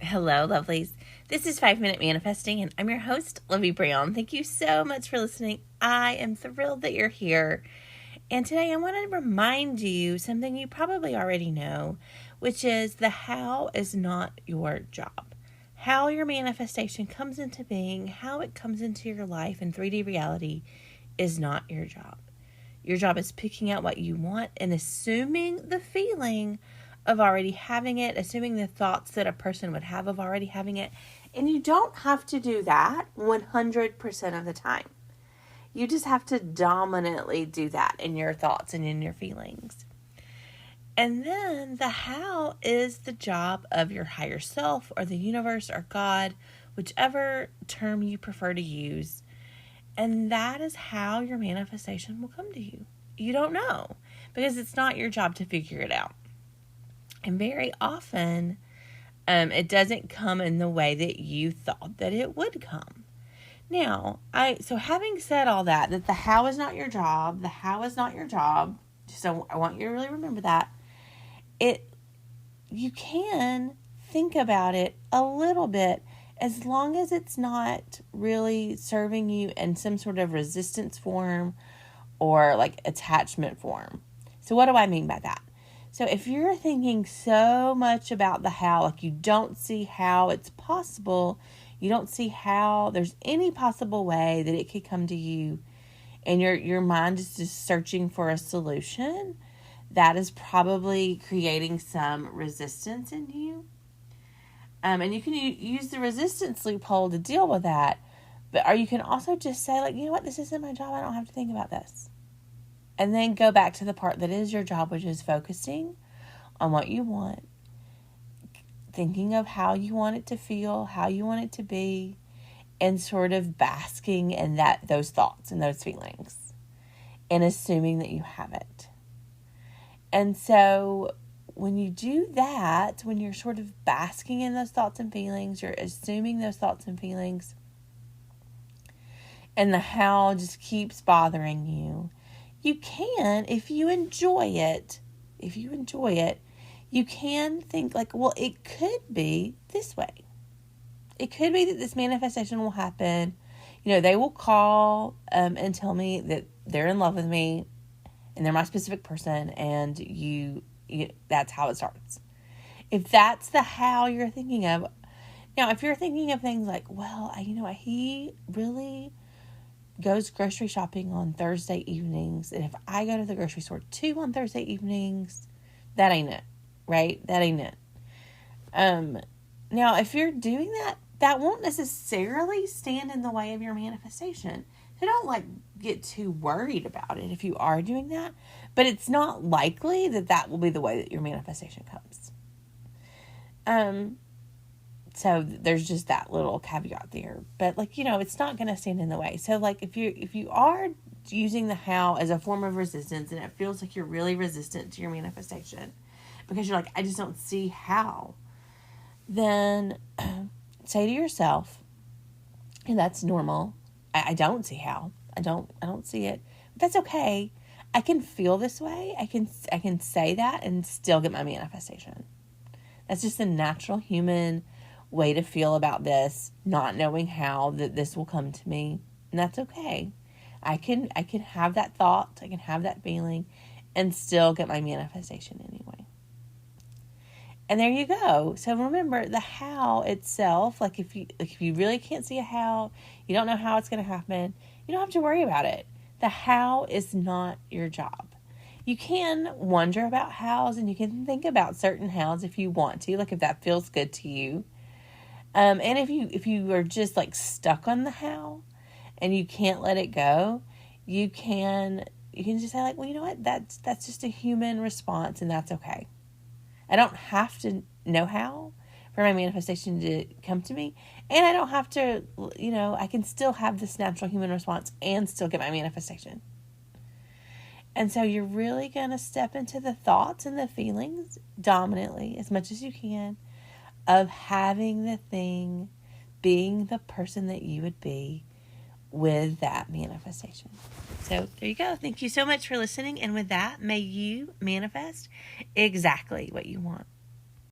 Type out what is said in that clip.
Hello, lovelies. This is 5 Minute Manifesting, and I'm your host, Livy Brown. Thank you so much for listening. I am thrilled that you're here. And today I want to remind you something you probably already know, which is the how is not your job. How your manifestation comes into being, how it comes into your life in 3D reality is not your job. Your job is picking out what you want and assuming the feeling of already having it, assuming the thoughts that a person would have of already having it. And you don't have to do that 100% of the time. You just have to dominantly do that in your thoughts and in your feelings. And then the how is the job of your higher self or the universe or God, whichever term you prefer to use. And that is how your manifestation will come to you. You don't know because it's not your job to figure it out. And very often, it doesn't come in the way that you thought that it would come. Now, so having said all that the how is not your job, so I want you to really remember that. You can think about it a little bit as long as it's not really serving you in some sort of resistance form or like attachment form. So what do I mean by that? So if you're thinking so much about the how, like you don't see how it's possible, you don't see how there's any possible way that it could come to you, and your mind is just searching for a solution, that is probably creating some resistance in you. And you can use the resistance loophole to deal with that. Or you can also just say, like, you know what, this isn't my job. I don't have to think about this. And then go back to the part that is your job, which is focusing on what you want, thinking of how you want it to feel, how you want it to be, and sort of basking in those thoughts and those feelings, and assuming that you have it. And so when you do that, when you're sort of basking in those thoughts and feelings, you're assuming those thoughts and feelings, and the how just keeps bothering you, you can, if you enjoy it, you can think like, well, it could be this way. It could be that this manifestation will happen. They will call and tell me that they're in love with me and they're my specific person, and you that's how it starts. If that's the how you're thinking of. Now, if you're thinking of things like, well, he really goes grocery shopping on Thursday evenings, and if I go to the grocery store too on Thursday evenings, that ain't it, right? That ain't it. Now, if you're doing that, that won't necessarily stand in the way of your manifestation. So don't get too worried about it if you are doing that, but it's not likely that will be the way that your manifestation comes. So there's just that little caveat there. But it's not going to stand in the way. So if you are using the how as a form of resistance, and it feels like you're really resistant to your manifestation because you're like, I just don't see how, then say to yourself, and that's normal, I don't see how. I don't see it. But that's okay. I can feel this way. I can say that and still get my manifestation. That's just a natural human way to feel about this, not knowing how that this will come to me, and that's okay. I can have that thought, I can have that feeling, and still get my manifestation anyway. And there you go. So remember, the how itself, if you really can't see a how, you don't know how it's going to happen, you don't have to worry about it. The how is not your job. You can wonder about hows, and you can think about certain hows if you want to, if that feels good to you. And if you are just stuck on the how and you can't let it go, you can just say well, you know what, that's just a human response, and that's okay. I don't have to know how for my manifestation to come to me, and I don't have to, I can still have this natural human response and still get my manifestation. And so you're really going to step into the thoughts and the feelings dominantly as much as you can of having the thing, being the person that you would be with that manifestation. So there you go. Thank you so much for listening. And with that, may you manifest exactly what you want.